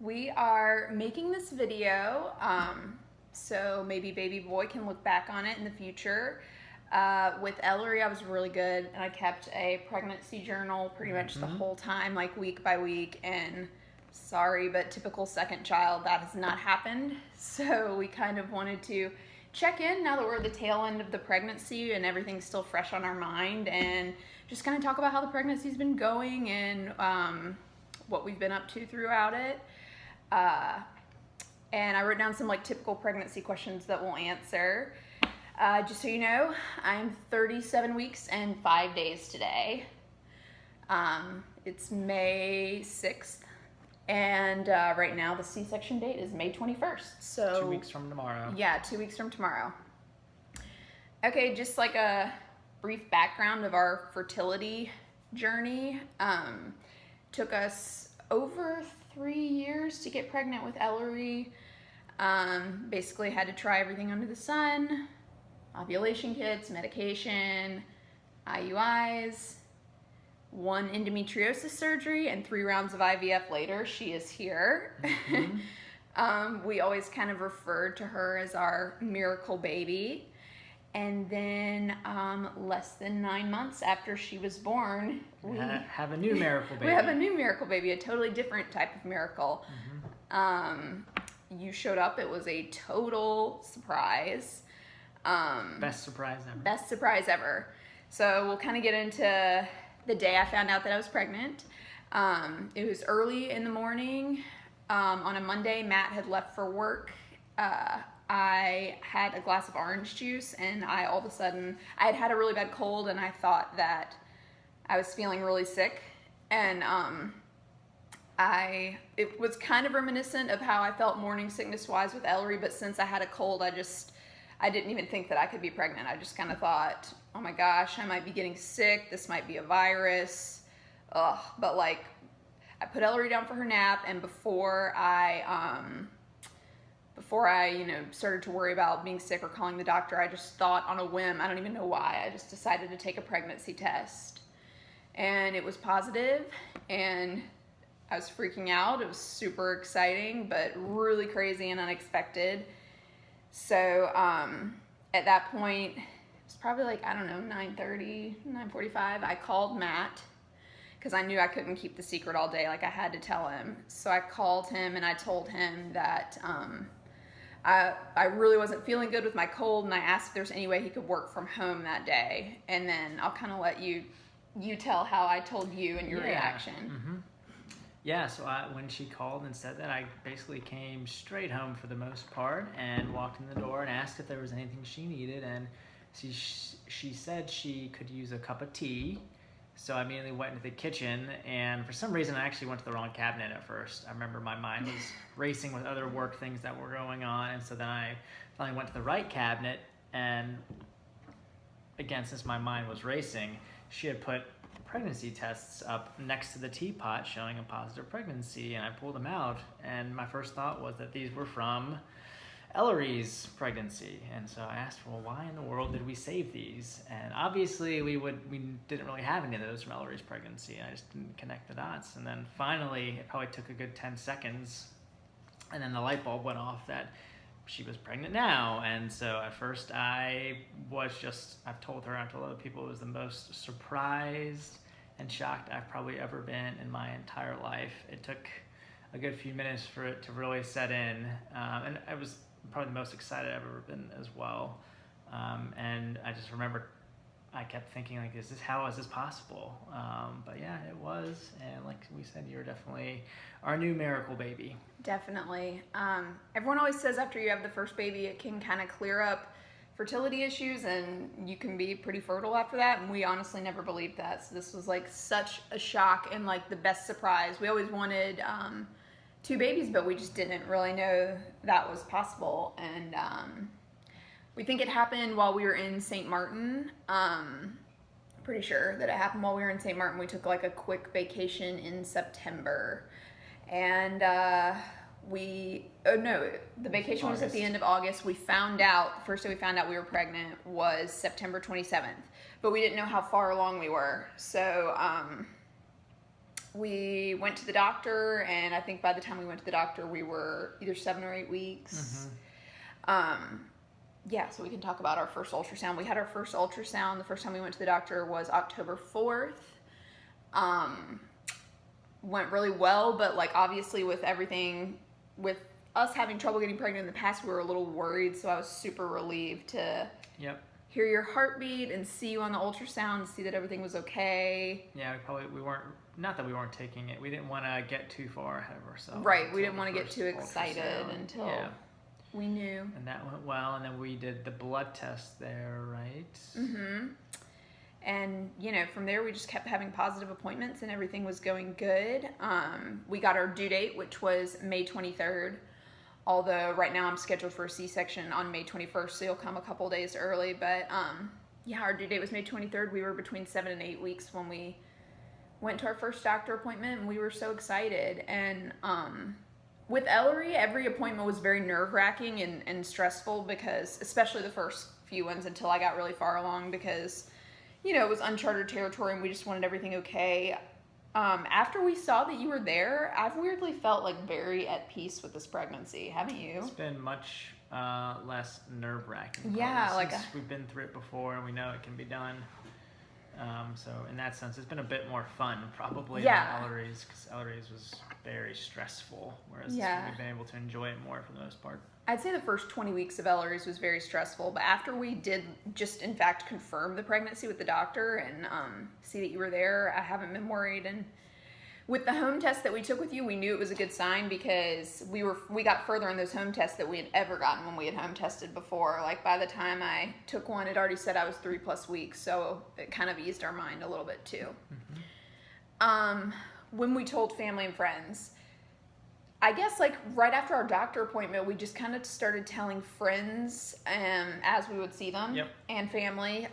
We are making this video so maybe baby boy can look back on it in the future. With Ellery, I was really good, and I kept a pregnancy journal pretty much the whole time, like week by week, and sorry, but typical second child, that has not happened. So we kind of wanted to check in now that we're at the tail end of the pregnancy and everything's still fresh on our mind, and just kind of talk about how the pregnancy's been going and what we've been up to throughout it. And I wrote down some like typical pregnancy questions that we'll answer. Just so you know, I'm 37 weeks and 5 days today. It's May 6th. And right now the C-section date is May 21st. So 2 weeks from tomorrow. Yeah, 2 weeks from tomorrow. Okay, just like a brief background of our fertility journey. Took us over 3 years to get pregnant with Ellery. Basically had to try everything under the sun. Ovulation kits, medication, IUIs, 1 endometriosis surgery, and 3 rounds of IVF later. She is here. We always kind of referred to her as our miracle baby. And then less than 9 months after she was born, we have a new miracle baby. We have a new miracle baby, a totally different type of miracle. You showed up. It was a total surprise. Best surprise ever. Best surprise ever. So we'll kind of get into the day I found out that I was pregnant. It was early in the morning. On a Monday, Matt had left for work. I had a glass of orange juice, and all of a sudden, I had had a really bad cold, and I thought that I was feeling really sick. And it was kind of reminiscent of how I felt morning sickness-wise with Ellery, but since I had a cold, I didn't even think that I could be pregnant. I just kind of thought, oh my gosh, I might be getting sick. This might be a virus. But like, I put Ellery down for her nap, and before I started to worry about being sick or calling the doctor, I just thought on a whim, I don't even know why, I just decided to take a pregnancy test. And it was positive, and I was freaking out. It was super exciting, but really crazy and unexpected. So at that point, it was probably like, I don't know, 9:30, 9:45. I called Matt because I knew I couldn't keep the secret all day. Like, I had to tell him. So I called him and I told him that I really wasn't feeling good with my cold, and I asked if there's any way he could work from home that day. And then I'll kind of let you tell how I told you and your reaction. Yeah, so when she called and said that, I basically came straight home for the most part and walked in the door and asked if there was anything she needed, and she said she could use a cup of tea. So I immediately went into the kitchen, and for some reason I actually went to the wrong cabinet at first. I remember my mind was racing with other work things that were going on, and so then I finally went to the right cabinet, and again, since my mind was racing, she had put pregnancy tests up next to the teapot showing a positive pregnancy, and I pulled them out, and my first thought was that these were from Ellery's pregnancy. And so I asked, well, why in the world did we save these? And obviously we didn't really have any of those from Ellery's pregnancy. I just didn't connect the dots. And then finally, it probably took a good 10 seconds, and then the light bulb went off that she was pregnant now. And so at first I've told other people, it was the most surprised and shocked I've probably ever been in my entire life. It took a good few minutes for it to really set in, and I was probably the most excited I've ever been as well. And I just remember I kept thinking, like, how is this possible? But yeah, it was, and like we said, you're definitely our new miracle baby. Definitely. Everyone always says after you have the first baby, it can kind of clear up fertility issues and you can be pretty fertile after that, and we honestly never believed that. So this was like such a shock and like the best surprise. We always wanted 2 babies, but we just didn't really know that was possible. And we think it happened while we were in St. Martin. Pretty sure that it happened while we were in St. Martin. We took like a quick vacation in September, and the vacation was at the end of August. The first day we found out we were pregnant was September 27th, but we didn't know how far along we were. So we went to the doctor, and I think by the time we went to the doctor, we were either 7 or 8 weeks. Yeah, so we can talk about our first ultrasound. We had our first ultrasound. The first time we went to the doctor was October 4th. Went really well, but like obviously with everything, with us having trouble getting pregnant in the past, we were a little worried. So I was super relieved to hear your heartbeat and see you on the ultrasound and see that everything was okay. Yeah, we weren't, not that we weren't taking it. We didn't want to get too far ahead of ourselves. Right, we didn't want to get too excited until we knew. And that went well, and then we did the blood test there, right? Mm-hmm. And, you know, from there we just kept having positive appointments and everything was going good. We got our due date, which was May 23rd. Although right now I'm scheduled for a C-section on May 21st, so you'll come a couple days early. But, yeah, our due date was May 23rd. We were between 7 and 8 weeks when we went to our first doctor appointment, and we were so excited. And with Ellery, every appointment was very nerve-wracking and stressful because, especially the first few ones until I got really far along because, you know, it was uncharted territory and we just wanted everything okay. After we saw that you were there, I've weirdly felt like very at peace with this pregnancy, haven't you? It's been much less nerve-wracking. Yeah, like we've been through it before and we know it can be done. So in that sense, it's been a bit more fun probably than Ellery's, because Ellery's was very stressful, whereas we've been able to enjoy it more for the most part. I'd say the first 20 weeks of Ellery's was very stressful, but after we did just, in fact, confirm the pregnancy with the doctor and see that you were there, I haven't been worried. And with the home test that we took with you, we knew it was a good sign because we got further in those home tests that we had ever gotten when we had home tested before. Like, by the time I took one, it already said I was 3+ weeks, so it kind of eased our mind a little bit, too. When we told family and friends, I guess, like, right after our doctor appointment, we just kind of started telling friends as we would see them and family.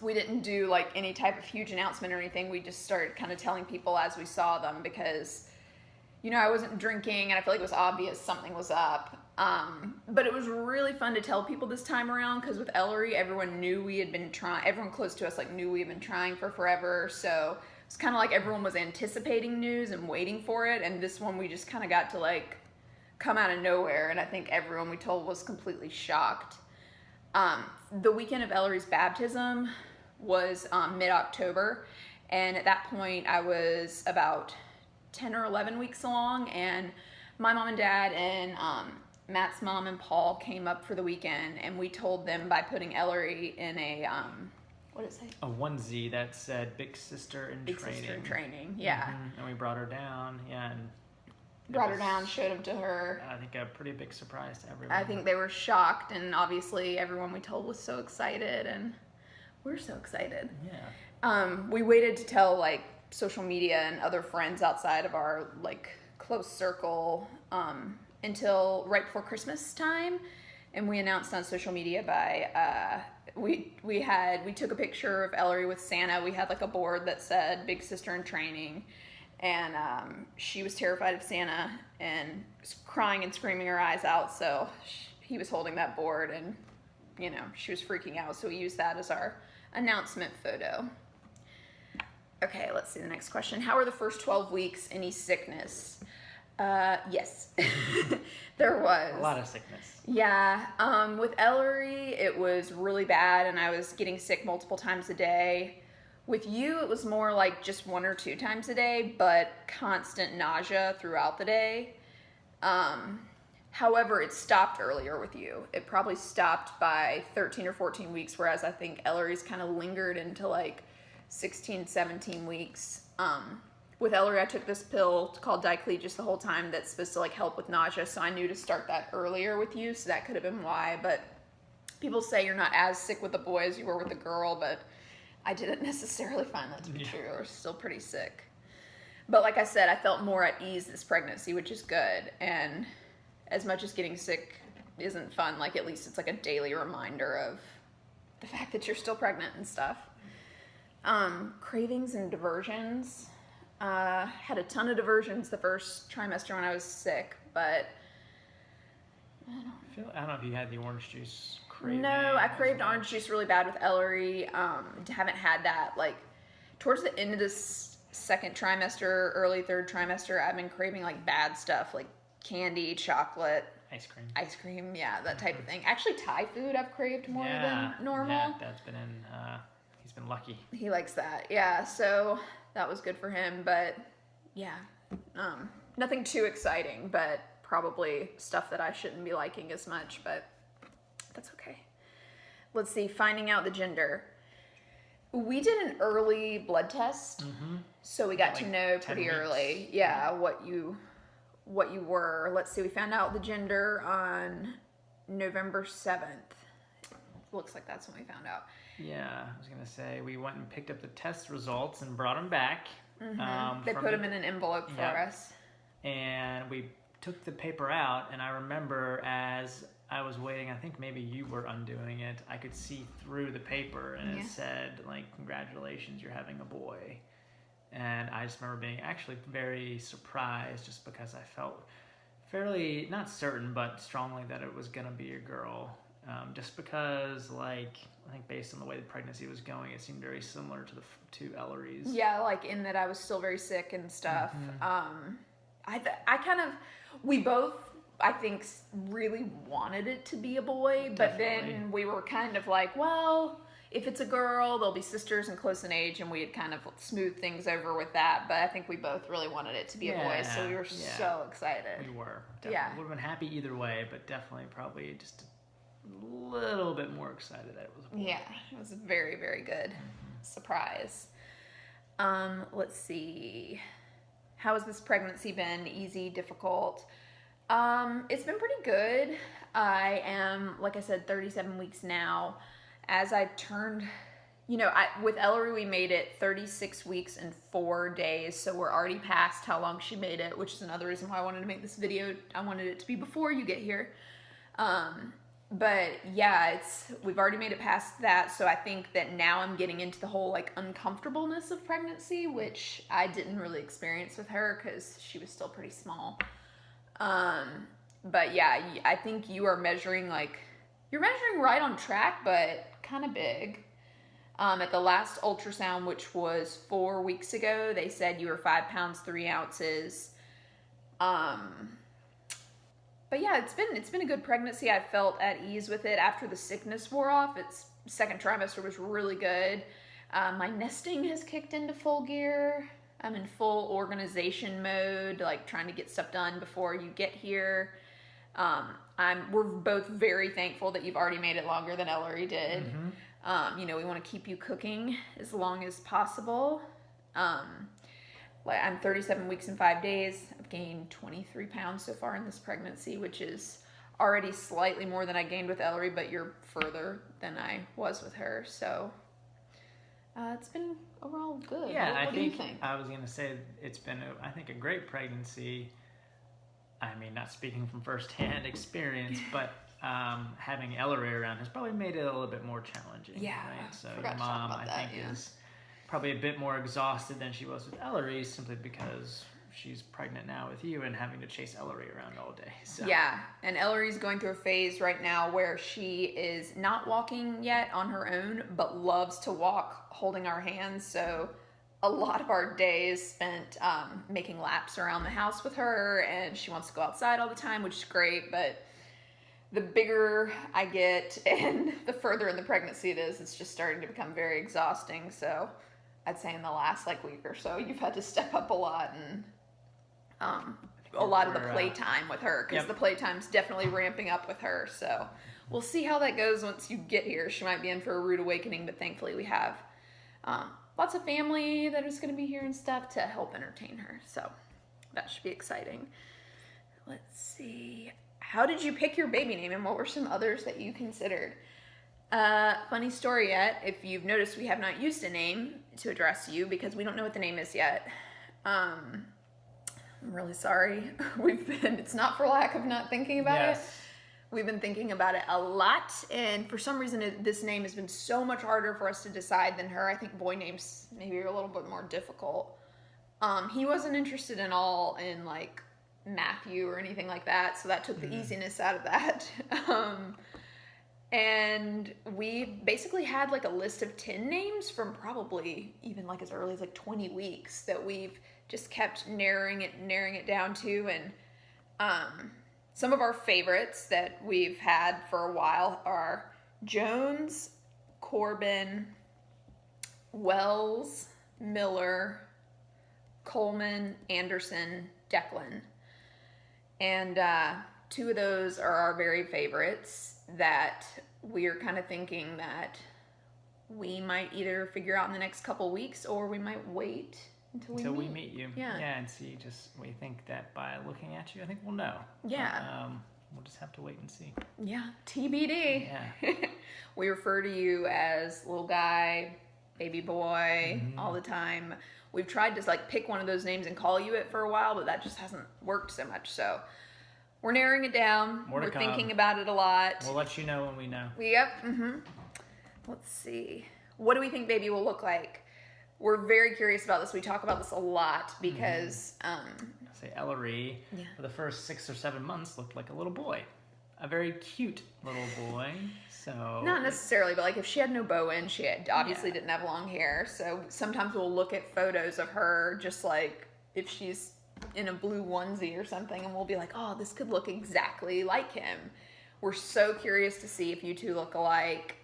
We didn't do, like, any type of huge announcement or anything. We just started kind of telling people as we saw them because, you know, I wasn't drinking and I feel like it was obvious something was up. But it was really fun to tell people this time around because with Ellery, everyone knew we had been trying. Everyone close to us, like, knew we had been trying for forever. So it's kind of like everyone was anticipating news and waiting for it, and this one we just kind of got to, like, come out of nowhere, and I think everyone we told was completely shocked. The weekend of Ellery's baptism was mid-October, and at that point I was about 10 or 11 weeks along, and my mom and dad and Matt's mom and Paul came up for the weekend, and we told them by putting Ellery in a what did it say? A onesie that said "Big Sister in Training." Big Sister in Training, yeah. And we brought her down, and brought her down, showed them to her. I think a pretty big surprise to everyone. I think they were shocked, and obviously everyone we told was so excited, and we're so excited. Yeah. We waited to tell, like, social media and other friends outside of our, like, close circle until right before Christmas time, and we announced on social media by we took a picture of Ellery with Santa. We had, like, a board that said "Big Sister in Training," and she was terrified of Santa and crying and screaming her eyes out, so he was holding that board, and, you know, she was freaking out, so we used that as our announcement photo. Okay, let's see the next question. How are the first 12 weeks? Any sickness? Yes. There was. A lot of sickness. Yeah. With Ellery, it was really bad, and I was getting sick multiple times a day. With you, it was more like just 1 or 2 times a day, but constant nausea throughout the day. However, it stopped earlier with you. It probably stopped by 13 or 14 weeks, whereas I think Ellery's kind of lingered into, like, 16, 17 weeks. With Ellery, I took this pill called Diclegus the whole time that's supposed to, like, help with nausea, so I knew to start that earlier with you, so that could have been why. But people say you're not as sick with the boy as you were with the girl, but I didn't necessarily find that to be true. I was still pretty sick. But like I said, I felt more at ease this pregnancy, which is good. And as much as getting sick isn't fun, like, at least it's like a daily reminder of the fact that you're still pregnant and stuff. Cravings and diversions. Had a ton of diversions the first trimester when I was sick, but I don't know if you had the orange juice craving. No, I craved orange juice really bad with Ellery. Haven't had that. Like, towards the end of this second trimester, early third trimester, I've been craving like bad stuff like candy, chocolate, ice cream, yeah, that type of thing. Actually, Thai food I've craved more than normal. Yeah, Dad's been in. He's been lucky. He likes that. Yeah, so that was good for him. But yeah, nothing too exciting, but probably stuff that I shouldn't be liking as much. But that's okay. Let's see. Finding out the gender. We did an early blood test, so we got to know pretty early. Yeah, what you were. Let's see. We found out the gender on November 7th. Looks like that's when we found out. Yeah, I was gonna say we went and picked up the test results and brought them back. They put them in an envelope for us, and we took the paper out. And I remember as I was waiting, I think maybe you were undoing it, I could see through the paper, and it said like, "Congratulations, you're having a boy." And I just remember being actually very surprised, just because I felt fairly not certain, but strongly that it was gonna be a girl. Just because, like, I think based on the way the pregnancy was going, it seemed very similar to Ellery's. Yeah, like in that I was still very sick and stuff. We both, I think, really wanted it to be a boy, but then we were kind of like, well, if it's a girl, they'll be sisters and close in age, and we had kind of smoothed things over with that. But I think we both really wanted it to be a boy, so we were so excited. We were. Definitely. Would have been happy either way, but definitely probably just a little bit more excited that it was a boy. Yeah, it was a very, very good surprise. Let's see. How has this pregnancy been? Easy, difficult? It's been pretty good. I am, like I said, 37 weeks now. As I turned, with Ellery, we made it 36 weeks and 4 days, so we're already past how long she made it, which is another reason why I wanted to make this video. I wanted it to be before you get here. But yeah, we've already made it past that, so I think that now I'm getting into the whole like uncomfortableness of pregnancy, which I didn't really experience with her because she was still pretty small. But yeah, I think you're measuring right on track, but kind of big. At the last ultrasound, which was 4 weeks ago, they said you were 5 pounds 3 ounces. But yeah, it's been a good pregnancy. I felt at ease with it after the sickness wore off. Its second trimester was really good. My nesting has kicked into full gear. I'm in full organization mode, like trying to get stuff done before you get here. We're both very thankful that you've already made it longer than Ellery did. We want to keep you cooking as long as possible. I'm 37 weeks and 5 days. I've gained 23 pounds so far in this pregnancy, which is already slightly more than I gained with Ellery, but you're further than I was with her. So it's been overall good. Yeah, what do you think? I was going to say it's been, I think, a great pregnancy. I mean, not speaking from firsthand experience, but having Ellery around has probably made it a little bit more challenging. Yeah, right? So your mom, I think, is probably a bit more exhausted than she was with Ellery, simply because she's pregnant now with you and having to chase Ellery around all day. So. Yeah, and Ellery's going through a phase right now where she is not walking yet on her own, but loves to walk holding our hands. So a lot of our days spent making laps around the house with her, and she wants to go outside all the time, which is great, but the bigger I get and the further in the pregnancy it is, it's just starting to become very exhausting. So I'd say in the last week or so, you've had to step up a lot and a lot of the playtime with her, because the playtime's definitely ramping up with her. So we'll see how that goes once you get here. She might be in for a rude awakening, but thankfully we have lots of family that is going to be here and stuff to help entertain her. So that should be exciting. Let's see. How did you pick your baby name, and what were some others that you considered? Funny story yet. If you've noticed, we have not used a name to address you because we don't know what the name is yet. I'm really sorry. It's not for lack of not thinking about it. We've been thinking about it a lot, and for some reason this name has been so much harder for us to decide than her. I think boy names maybe are a little bit more difficult. He wasn't interested in Matthew or anything like that, so that took the easiness out of that. And we basically had like a list of 10 names from probably even like as early as like 20 weeks that we've just kept narrowing it down to. And some of our favorites that we've had for a while are Jones, Corbin, Wells, Miller, Coleman, Anderson, Declan. And two of those are our very favorites that we're kind of thinking that we might either figure out in the next couple weeks, or we might wait until we meet you. Yeah. And see. Just we think that by looking at you, I think we'll know. Yeah. We'll just have to wait and see. Yeah. TBD. Yeah. We refer to you as little guy, baby boy, all the time. We've tried to like pick one of those names and call you it for a while, but that just hasn't worked so much. So we're narrowing it down. More to We're come. thinking about it a lot. We'll let you know when we know. Yep. Let's see. What do we think baby will look like? We're very curious about this. We talk about this a lot because Say Ellery, for the first 6 or 7 months, looked like a little boy. A very cute little boy. So not necessarily, but like if she had no bow in, she obviously didn't have long hair. So sometimes we'll look at photos of her just like if she's in a blue onesie or something, and we'll be like, oh, this could look exactly like him. We're so curious to see if you two look alike.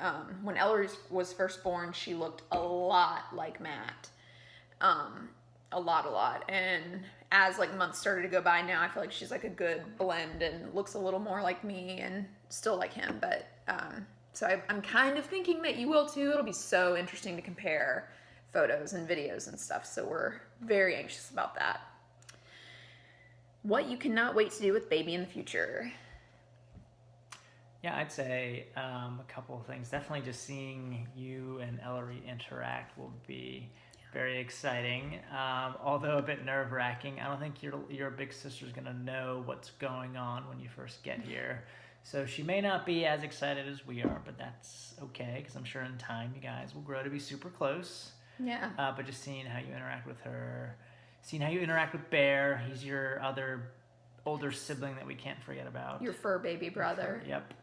When Ellery was first born, she looked a lot like Matt. A lot. And as like months started to go by now, I feel like she's like a good blend and looks a little more like me and still like him. But so I'm kind of thinking that you will too. It'll be so interesting to compare photos and videos and stuff. So we're very anxious about that. What you cannot wait to do with baby in the future? Yeah, I'd say a couple of things. Definitely just seeing you and Ellery interact will be very exciting, although a bit nerve-wracking. I don't think your big sister's going to know what's going on when you first get here. So she may not be as excited as we are, but that's okay, because I'm sure in time you guys will grow to be super close. Yeah. But just seeing how you interact with her, seeing how you interact with Bear. He's your other older sibling that we can't forget about. Your fur baby brother. Yep.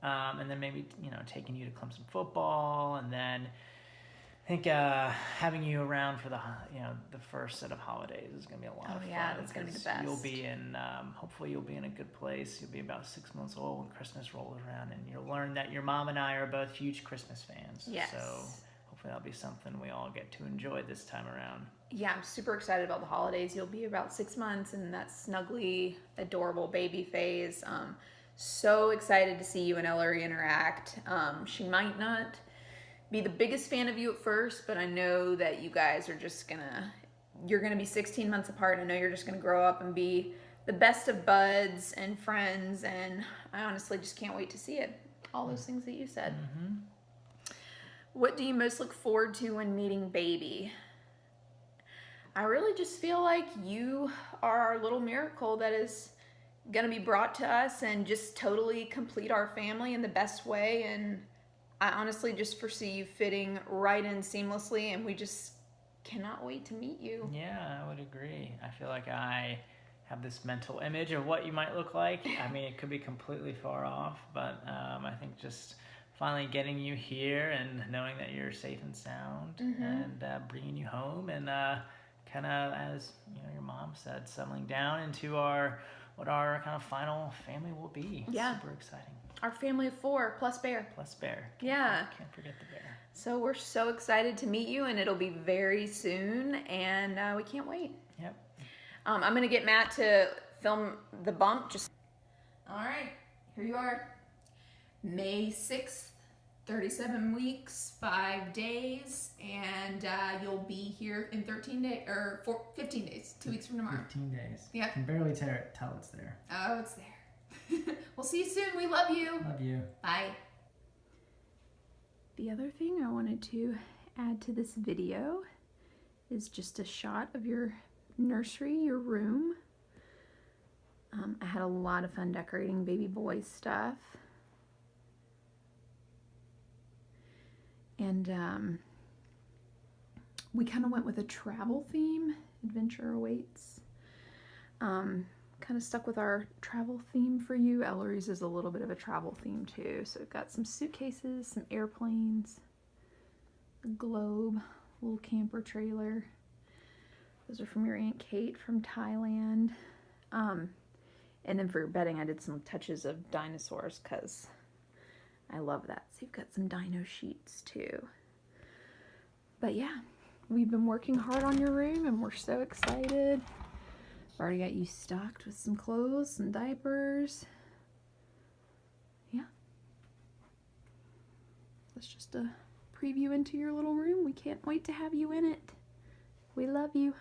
And then maybe, taking you to Clemson football, and then I think having you around for the first set of holidays is going to be a lot of fun. Yeah, that's going to be the best. You'll be in, hopefully you'll be in a good place. You'll be about 6 months old when Christmas rolls around, and you'll learn that your mom and I are both huge Christmas fans. Yes. So hopefully that'll be something we all get to enjoy this time around. Yeah, I'm super excited about the holidays. You'll be about 6 months in that snuggly, adorable baby phase. So excited to see you and Ellery interact. She might not be the biggest fan of you at first, but I know that you guys are just you're gonna be 16 months apart. I know you're just gonna grow up and be the best of buds and friends, and I honestly just can't wait to see it. All those things that you said. Mm-hmm. What do you most look forward to when meeting baby? I really just feel like you are our little miracle that is going to be brought to us and just totally complete our family in the best way. And I honestly just foresee you fitting right in seamlessly, and we just cannot wait to meet you. Yeah, I would agree. I feel like I have this mental image of what you might look like. I mean, it could be completely far off, but I think just finally getting you here and knowing that you're safe and sound, and bringing you home, and kind of, as your mom said, settling down into what our kind of final family will be. Yeah. Super exciting. Our family of 4 plus Bear. Plus Bear. Can't forget the bear. So we're so excited to meet you, and it'll be very soon, and we can't wait. Yep. I'm going to get Matt to film the bump. All right, here you are. May 6th, 37 weeks, 5 days, and you'll be here in 13 days, or 15 days, 2 weeks from tomorrow. 15 days. Yep. I can barely tell it's there. Oh, it's there. We'll see you soon. We love you. Love you. Bye. The other thing I wanted to add to this video is just a shot of your nursery, your room. I had a lot of fun decorating baby boy stuff. And we kind of went with a travel theme. Adventure awaits. kind of stuck with our travel theme for you. Ellery's is a little bit of a travel theme too. So we've got some suitcases, some airplanes, a globe, little camper trailer. Those are from your Aunt Kate from Thailand. And then for your bedding, I did some touches of dinosaurs because I love that. So you've got some dino sheets too. But yeah, we've been working hard on your room and we're so excited. I've already got you stocked with some clothes, some diapers. Yeah. That's just a preview into your little room. We can't wait to have you in it. We love you.